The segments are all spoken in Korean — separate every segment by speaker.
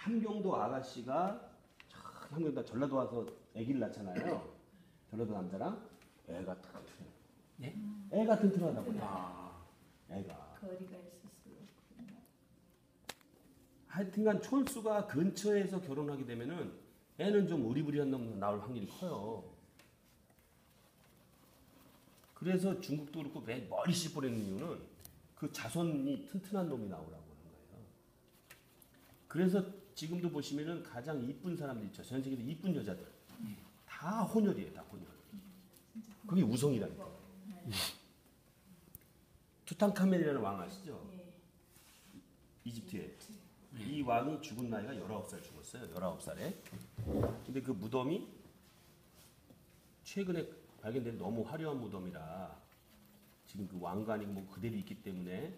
Speaker 1: 함경도 아가씨가 함경도 전라도 와서 아기를 낳잖아요. 전라도 남자랑 애가 튼튼해.
Speaker 2: 네?
Speaker 1: 애가 튼튼하다고. 애가.
Speaker 3: 거리가 있었어요.
Speaker 1: 하여튼간 촌수가 근처에서 결혼하게 되면은 애는 좀 우리부리한 놈 나올 확률이 커요. 그래서 중국도 그렇고 왜 머리씩 보내는 이유는 그 자손이 튼튼한 놈이 나오라고 하는 거예요. 그래서 지금도 보시면은 가장 이쁜 사람들 있죠. 전 세계에서 이쁜 여자들 다 혼혈이에요. 다 혼혈. 그게 우성이라니까. 투탕카멘이라는 왕 아시죠?
Speaker 3: 예.
Speaker 1: 이집트에. 이 왕이 죽은 나이가 19살 죽었어요. 19살에. 근데 그 무덤이 최근에 발견된 너무 화려한 무덤이라 지금 그 왕관이 뭐 그대로 있기 때문에.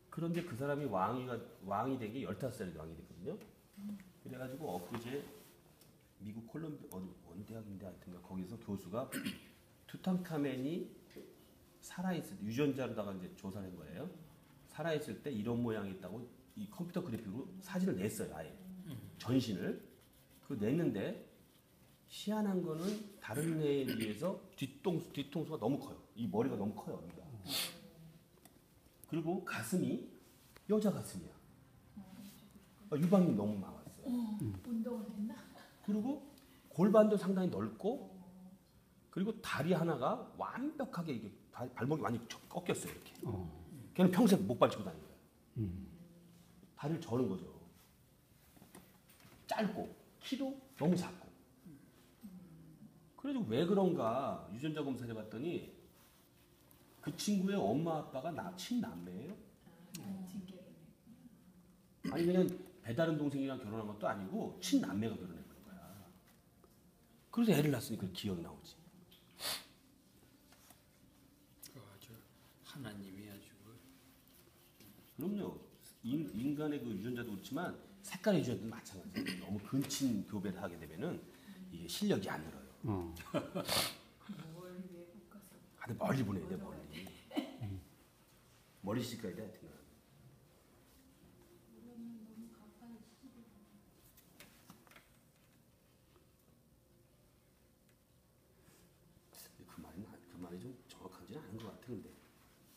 Speaker 1: 그런데 그 사람이 왕이 된 게 15살에 왕이 됐거든요. 그래가지고 엊그제 미국 콜롬비아 어느 대학인데 하여튼 거기서 교수가 투탕카멘이 살아있을 때 유전자로다가 이제 조사를 한 거예요. 살아있을 때 이런 모양이 있다고 이 컴퓨터 그래픽으로 사진을 냈어요. 아예 전신을 그 냈는데 희한한 거는 다른 애에 비해서 뒤통수가 너무 커요. 이 머리가 너무 커요. 여기가. 그리고 가슴이 여자 가슴이야. 유방이 너무 많았어요.
Speaker 3: 운동을 했나?
Speaker 1: 그리고 골반도 상당히 넓고 그리고 다리 하나가 완벽하게 이게 발목이 많이 꺾였어요. 이렇게. 걔는 평생 못 발치고 다니는 거예요. 다리를 저는 거죠. 짧고 키도 너무 작고. 그래서 왜 그런가 유전자 검사를 해봤더니 그 친구의 엄마 아빠가 친남매예요.
Speaker 3: 징계를
Speaker 1: 아니 그냥 배다른 동생이랑 결혼한 것도 아니고 친남매가 결혼해버린 거야. 그래서 애를 낳았으니까 기억이 나오지.
Speaker 2: 그 아주 하나님이 아주
Speaker 1: 그럼요. 인간의 그 유전자도 그렇지만 색깔의 유전자도 마찬가지예요. 너무 근친 교배를 하게 되면은 이게 실력이 안 늘어요.
Speaker 3: 멀리 외국 가서
Speaker 1: 하여튼 멀리 보내야 돼, 멀리. 머리씩 가야 돼, 하여튼. 그 말이 좀 정확하지는 않은 것 같은데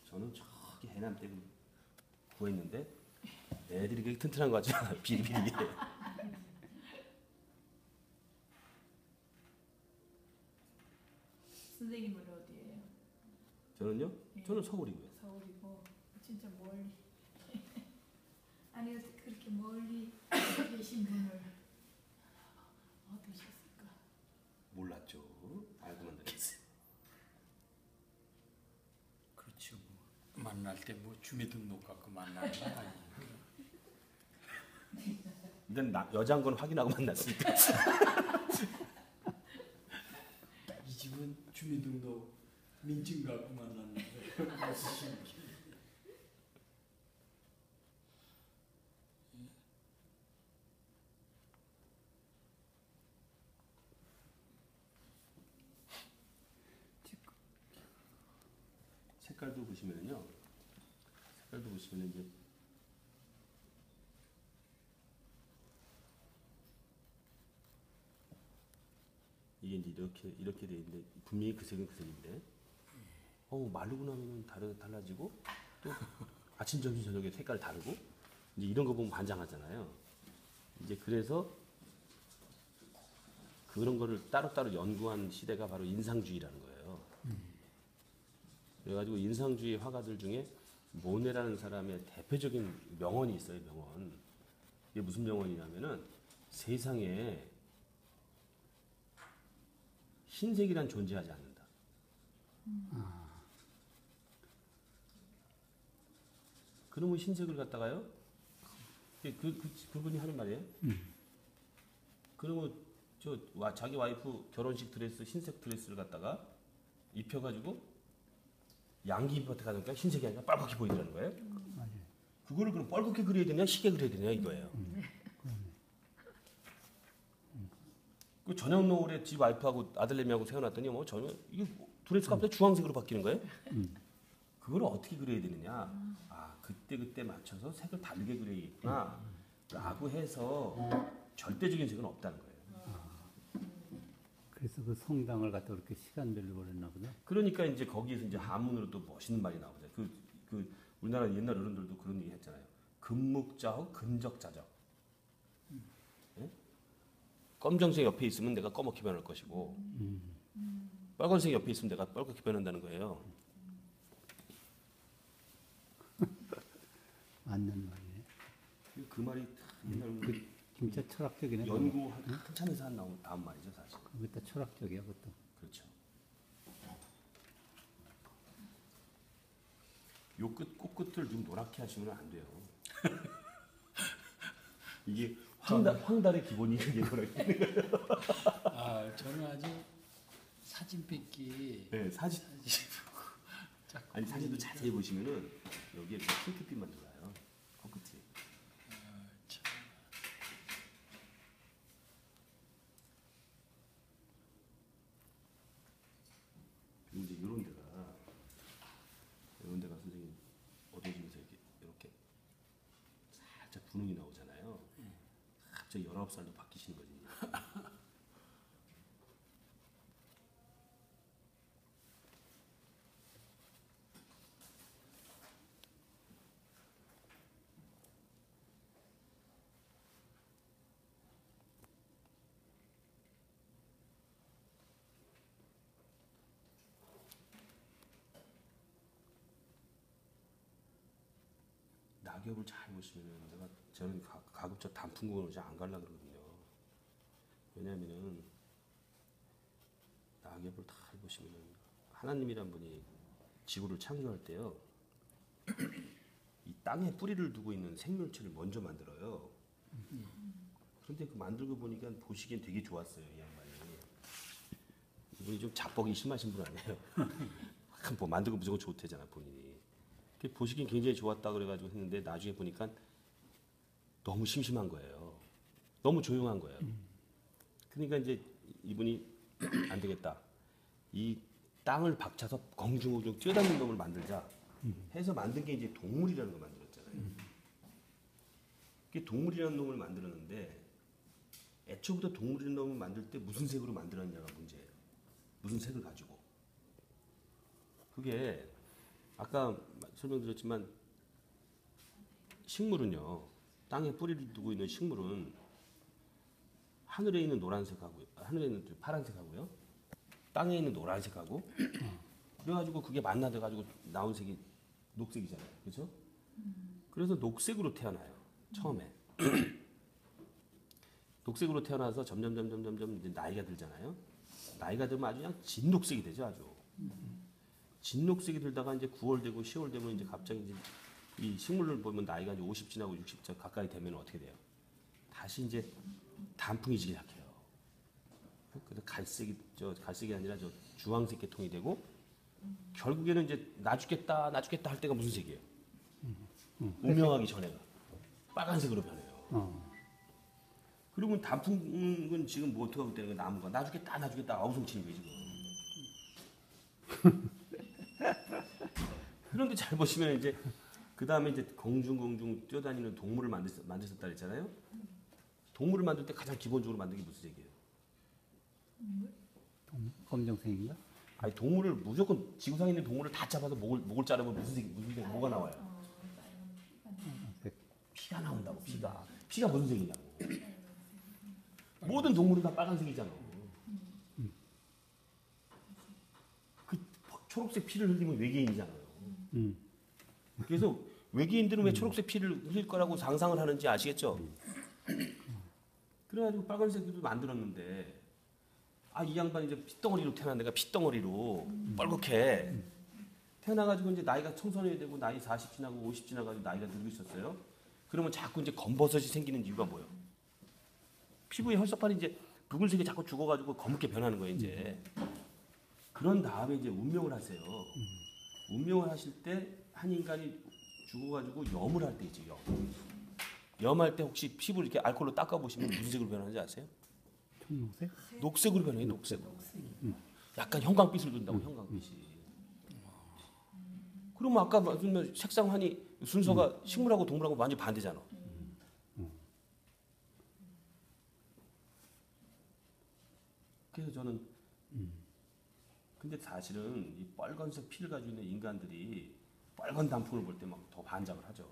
Speaker 1: 저는 저기 해남 때 구했는데 애들이 그렇게 튼튼한 거 같지 않아요. 비리비리.
Speaker 3: 선생님은 어디예요?
Speaker 1: 저는요?
Speaker 3: 네.
Speaker 1: 저는 서울이고요.
Speaker 3: 서울이고 진짜 멀리 아니 어떻게 그렇게 멀리 계신 분을 얻으셨을까?
Speaker 1: 몰랐죠. 알고만 느꼈어요.
Speaker 2: 그렇죠. 뭐 만날 때 뭐 주민등록 갖고 만나는 건 아니니까.
Speaker 1: 일단 여자인 건 확인하고 만났으니까.
Speaker 2: 이 집은 주민등록 민증 갖고 만났는데 무슨 신기.
Speaker 1: 색깔도 보시면은요. 색깔도 보시면은 이제 이게 이제 이렇게 돼 있는데 분명히 그 색은 그 색인데 마르고 나면은 달라지고 또 아침 점심 저녁에 색깔 다르고 이제 이런 거 보면 반장하잖아요. 이제 그래서 그런 거를 따로따로 연구한 시대가 바로 인상주의라는 거예요. 그래가지고 인상주의 화가들 중에 모네라는 사람의 대표적인 명언이 있어요. 명언. 이게 무슨 명언이냐면은 세상에 흰색이란 존재하지 않는다. 그러면 흰색을 갖다가요? 그분이 하는 말이에요. 그러면 자기 와이프 결혼식 드레스 흰색 드레스를 갖다가 입혀가지고 양귀 밭에 가니까 흰색이 아니라 빨갛게 보이더라는 거예요.
Speaker 4: 맞아요.
Speaker 1: 그거를 그럼 빨갛게 그려야 되냐 희게 그려야 되냐 이거예요. 그 저녁 노을에 집 와이프하고 아들내미하고 세워놨더니 뭐 전혀 이게 드레스가 갑자기 주황색으로 바뀌는 거예요. 그걸 어떻게 그려야 되느냐. 아 그때 맞춰서 색을 다르게 그려야겠구나. 라고 해서 절대적인 색은 없다는 거예요.
Speaker 4: 그래서 그 성당을 갖다 그렇게 시간별로 버렸나 보다.
Speaker 1: 그러니까 이제 거기에서 이제 한문으로 또 멋있는 말이 나오죠. 그 우리나라 옛날 어른들도 그런 얘기 했잖아요. 금묵자허 근적자적. 예? 검정색 옆에 있으면 내가 검게 변할 것이고 빨간색 옆에 있으면 내가 빨갛게 변한다는 거예요.
Speaker 4: 맞는 말이네.
Speaker 1: 그 말이 옛날
Speaker 4: 진짜 철학적이네.
Speaker 1: 연구 한참에서 나온 말이죠, 사실.
Speaker 4: 그것도 철학적이야, 그것도.
Speaker 1: 그렇죠. 요 꽃끝을 좀 노랗게 하시면 안 돼요. 이게 황달의 기본이 그게 노랗게.
Speaker 2: 아, 저는 아주 사진 뺏기.
Speaker 1: 네, 사진.
Speaker 2: 자꾸
Speaker 1: 아니 사진도 자세히 보시면은 여기에 핑크빛만 돌아요. 코끝이.
Speaker 2: 참.
Speaker 1: 그리고 이제 이런 데가 선생님 어두워지면서 이렇게 살짝 분홍이 나오잖아요. 갑자기 19살로 바뀌시는 거지. 낙엽을 잘 보시면은 저는 가급적 단풍공원을 잘 안 가려고 그러거든요. 왜냐면은 낙엽을 잘 보시면은 하나님이란 분이 지구를 창조할 때요. 이 땅에 뿌리를 두고 있는 생명체를 먼저 만들어요. 그런데 그 만들고 보니까 보시기엔 되게 좋았어요, 이 양반이. 이분이 좀 자뻑이 심하신 분 아니에요. 뭐 만들고 무조건 좋대잖아, 본인이. 보시기엔 굉장히 좋았다 그래가지고 했는데 나중에 보니까 너무 심심한 거예요. 너무 조용한 거예요. 그러니까 이제 이분이 안 되겠다. 이 땅을 박차서 공중우중 뛰어다니는 놈을 만들자 해서 만든 게 이제 동물이라는 걸 만들었잖아요. 그게 동물이라는 놈을 만들었는데 애초부터 동물이라는 놈을 만들 때 무슨 색으로 만들었냐가 문제예요. 무슨 색을 가지고. 그게 아까 설명드렸지만 식물은요. 땅에 뿌리를 두고 있는 식물은 하늘에 있는 노란색하고 하늘에 있는 파란색하고요. 땅에 있는 노란색하고 그래가지고 그게 만나돼가지고 나온 색이 녹색이잖아요. 그렇죠? 그래서 녹색으로 태어나요. 처음에. 녹색으로 태어나서 점점 이제 나이가 들잖아요. 나이가 들면 아주 그냥 진녹색이 되죠. 아주. 진녹색이 들다가 이제 9월 되고 10월 되면 이제 갑자기 이제 이 식물을 보면 나이가 이제 50 지나고 60 가까이 되면 어떻게 돼요? 다시 이제 단풍이 지기 시작해요. 그래서 갈색이 아니라 저 주황색 계통이 되고 결국에는 이제 나 죽겠다 할 때가 무슨 색이에요? 운명하기 전에가 빨간색으로 변해요. 그러면 단풍은 지금 뭐 어떻게 하고 있다는 거야? 나무가 나 죽겠다 아우성치는 거예요 지금. 그런데 잘 보시면 이제 그 다음에 이제 공중 뛰어다니는 동물을 만드셨다 그랬잖아요. 동물을 만들 때 가장 기본적으로 만든 게 무슨 색이에요?
Speaker 4: 검정색인가?
Speaker 1: 아니 동물을 무조건 지구상에 있는 동물을 다 잡아서 목을 자르면 무슨 색 뭐가 나와요? 피가 나온다고. 피가 무슨 색이냐고. 모든 동물은 다 빨간색이잖아. 그 초록색 피를 흘리면 외계인이잖아요. 그래서 외계인들은 왜 초록색 피를 흘릴 거라고 상상을 하는지 아시겠죠? 그래가지고 빨간색으로 만들었는데 이 양반이 이제 핏덩어리로 태어난 내가 핏덩어리로 뻘겋게 태어나가지고 이제 나이가 청소년이 되고 나이 40 지나고 50 지나가지고 나이가 늙고 있었어요. 그러면 자꾸 이제 검버섯이 생기는 이유가 뭐예요? 피부의 혈색판이 이제 붉은색이 자꾸 죽어가지고 검게 변하는 거예요 이제. 그런 다음에 이제 운명을 하세요. 운명을 하실 때 한 인간이 죽어가지고 염을 할 때 있죠. 염할 때 혹시 피부를 이렇게 알코올로 닦아보시면 무슨 색으로 변하는지 아세요?
Speaker 4: 청록색?
Speaker 1: 녹색으로 변해요. 녹색으로. 약간 형광빛을 돈다고 형광빛이. 그러면 아까 말씀드린 색상환이 순서가 식물하고 동물하고 완전 반대잖아. 그래서 저는 근데 사실은 이 빨간색 피를 가지고 있는 인간들이 빨간 단풍을 볼 때 막 더 반짝을 하죠.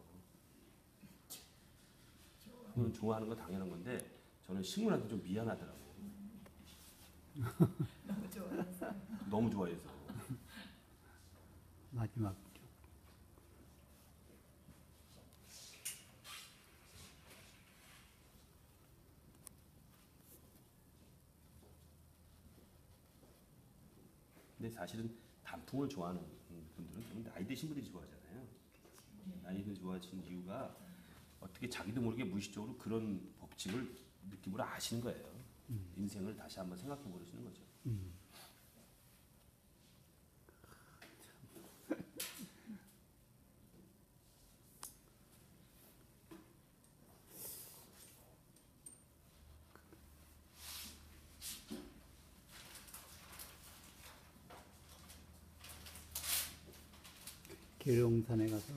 Speaker 1: 그건 좋아하는 건 당연한 건데 저는 식물한테 좀 미안하더라고요.
Speaker 3: 너무 좋아해서.
Speaker 1: 너무 좋아해서.
Speaker 4: 마지막
Speaker 1: 근데 사실은 단풍을 좋아하는 분들은 좀 나이 드신 분들이 좋아하잖아요. 나이 드 좋아하시는 이유가 어떻게 자기도 모르게 무의식적으로 그런 법칙을 느낌으로 아시는 거예요. 인생을 다시 한번 생각해 보시는 거죠.
Speaker 4: 계룡산에 가서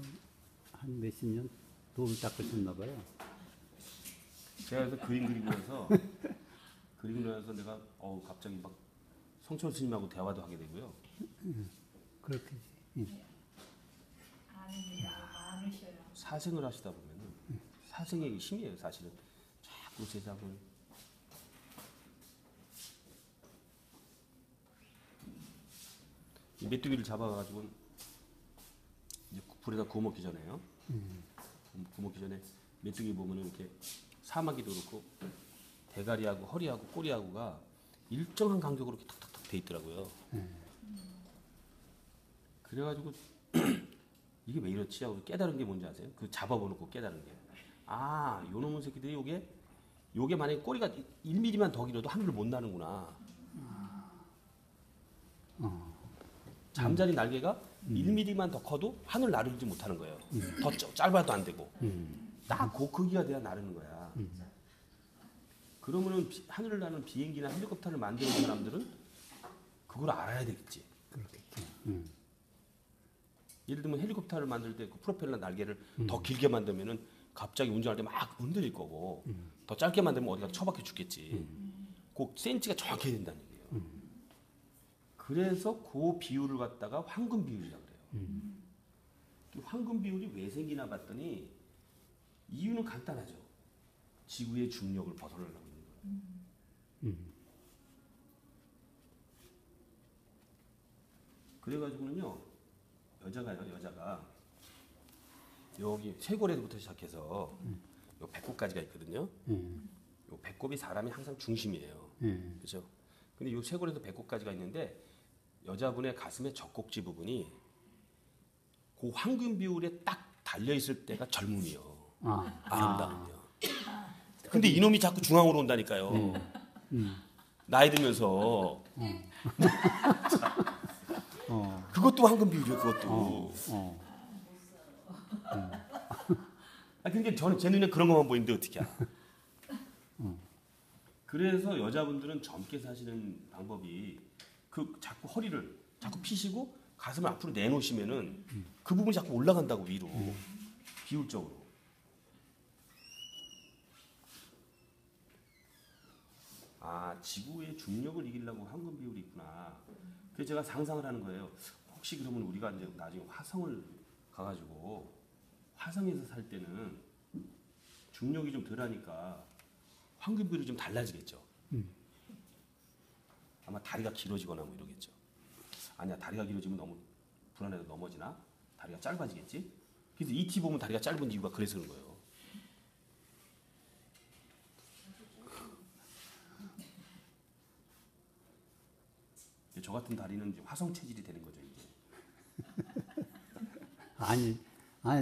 Speaker 4: 한 몇십 년 돌을 닦으셨나 봐요.
Speaker 1: 제가 그래서 그림 그리고 나서 내가 갑자기 막 성철 스님하고 대화도 하게 되고요.
Speaker 4: 그렇게 예.
Speaker 3: 아는 일이 많으셔요.
Speaker 1: 사생을 하시다 보면은 사생의 힘이에요. 사실은 자꾸 세상을 이 메뚜기를 잡아가지고 이제 불에다 구워 먹기 전에요. 구워 먹기 전에 메뚜기 보면은 이렇게 사마귀도 그렇고 대가리하고 허리하고 꼬리하고가 일정한 간격으로 이렇게 탁탁탁 돼 있더라고요. 그래가지고 이게 왜 이렇지 하고 깨달은 게 뭔지 아세요? 그 잡아보놓고 깨달은 게 요놈의 새끼들이 요게 만약에 꼬리가 1mm만 더 길어도 하늘을 못 나는구나. 잠자리 날개가 1mm만 더 커도 하늘 나르지 못하는 거예요. 더 짧아도 안 되고. 딱 그 크기가 돼야 나르는 거야. 그러면은 하늘을 나는 비행기나 헬리콥터를 만드는 사람들은 그걸 알아야 되겠지.
Speaker 4: 그렇겠죠.
Speaker 1: 예를 들면 헬리콥터를 만들 때 그 프로펠러 날개를 더 길게 만들면은 갑자기 운전할 때 막 흔들릴 거고 더 짧게 만들면 어디가 처박혀 죽겠지. 그 센치가 정확해야 된다는 얘기예요. 그래서 그 비율을 갖다가 황금 비율이라고 그래요. 그 황금 비율이 왜 생기나 봤더니 이유는 간단하죠. 지구의 중력을 벗어나려고 있는 거예요. 그래가지고는요, 여자가 여기 쇄골에부터 시작해서 요 배꼽까지가 있거든요. 요 배꼽이 사람이 항상 중심이에요. 그렇죠? 근데 요 쇄골에서 배꼽까지가 있는데 여자분의 가슴의 젖꼭지 부분이 그 황금 비율에 딱 달려 있을 때가 젊음이요. 아름다움이요. 근데 이놈이 자꾸 중앙으로 온다니까요. 나이 들면서 그것도 황금 비율이에요. 그것도. 그러니까 저는 제 눈에 그런 것만 보이는데 어떻게 알아? 그래서 여자분들은 젊게 사시는 방법이 그 자꾸 허리를 자꾸 피시고 가슴을 앞으로 내놓으시면은 그 부분이 자꾸 올라간다고 위로 비율적으로. 지구의 중력을 이기려고 황금 비율이 있구나. 그래서 제가 상상을 하는 거예요. 혹시 그러면 우리가 이제 나중에 화성을 가가지고 화성에서 살 때는 중력이 좀 덜하니까 황금 비율이 좀 달라지겠죠. 아마 다리가 길어지거나 뭐 이러겠죠. 아니야, 다리가 길어지면 너무 불안해서 넘어지나? 다리가 짧아지겠지? 그래서 ET 보면 다리가 짧은 이유가 그래서 그런 거예요. 저 같은 다리는 이제 화성 체질이 되는 거죠, 이제.
Speaker 4: 아니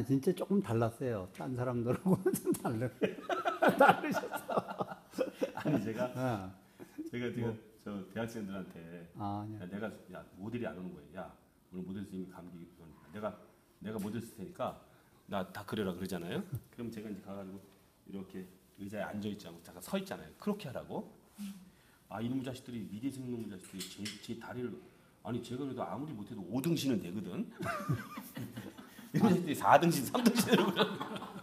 Speaker 4: 진짜 조금 달랐어요. 딴 사람들하고는 좀 다르셨어.
Speaker 1: 아니 제가 저 대학생들한테
Speaker 4: 아니야.
Speaker 1: 내가 모델이 안 오는 거예요. 야, 오늘 모델 선생님이 감기 내가 모델 쓸 테니까 나 다 그래라 그러잖아요. 그럼 제가 이제 가가지고 이렇게 의자에 앉아 있지 않고 잠깐 서 있잖아요. 그렇게 하라고. 이놈의 자식들이 미대생 놈의 자식들이 제 다리를 제가 그래도 아무리 못해도 5등신은 되거든. 이놈의 자식들이 4등신, 3등신으로 그러는 거야.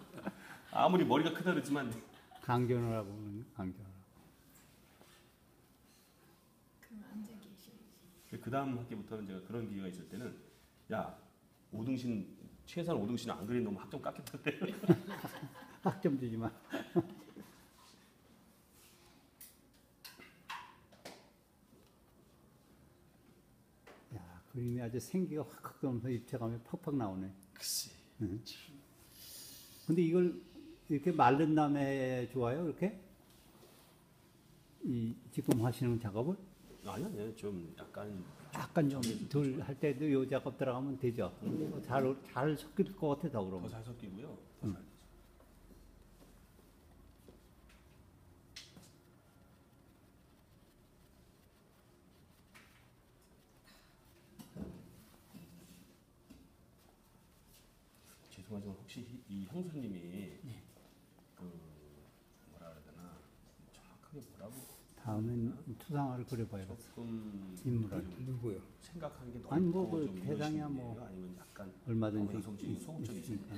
Speaker 1: 아무리 머리가 크다 그러지만
Speaker 4: 강견을 하고 강견을.
Speaker 1: 그 다음 학기부터는 제가 그런 기회가 있을 때는 야 5등신 최소한 5등신 안 그린 놈 학점 깎겠다대.
Speaker 4: 학점 주지 마. 야, 그림이 아주 생기가 확확 돌면서 입체감이 팍팍 나오네.
Speaker 2: 글쎄.
Speaker 4: 근데 이걸 이렇게 마른 다음에 좋아요? 이렇게? 이 지금 하시는 작업을?
Speaker 1: 아니요, 좀 약간
Speaker 4: 약간 좀 덜 할 때도 요 작업 들어가면 되죠. 잘 섞일 것 같아, 더 그러면.
Speaker 1: 더 잘 섞이고요. 더 잘. 죄송하지만 혹시 이 형수님이 그 뭐라 그래야 되나 정확하게 뭐라고
Speaker 4: 다음엔 투상화를 그려봐야겠어.
Speaker 1: 조금
Speaker 4: 인물을.
Speaker 2: 누구요?
Speaker 1: 생각하는 게 넓고
Speaker 4: 아니, 뭐, 그
Speaker 1: 좀
Speaker 4: 대상이야,
Speaker 1: 이런
Speaker 4: 뭐.
Speaker 1: 식이에요? 아니면 약간
Speaker 4: 얼마든지
Speaker 1: 성적인 소극적이신
Speaker 4: 있으니까.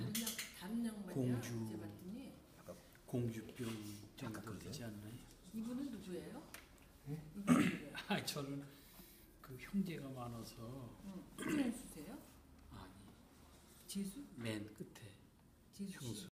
Speaker 5: 다른 양반이야.
Speaker 2: 공주.
Speaker 5: 이제 봤더니
Speaker 2: 공주병 정도
Speaker 1: 그러세요?
Speaker 2: 되지 않나요?
Speaker 5: 이분은 누구예요? 이분은 누구예요?
Speaker 2: 아, 저는 그 형제가 많아서
Speaker 5: 응. 수세요?
Speaker 2: 아니
Speaker 5: 지수?
Speaker 2: 맨 끝에
Speaker 5: 지수 씨.
Speaker 2: 형수.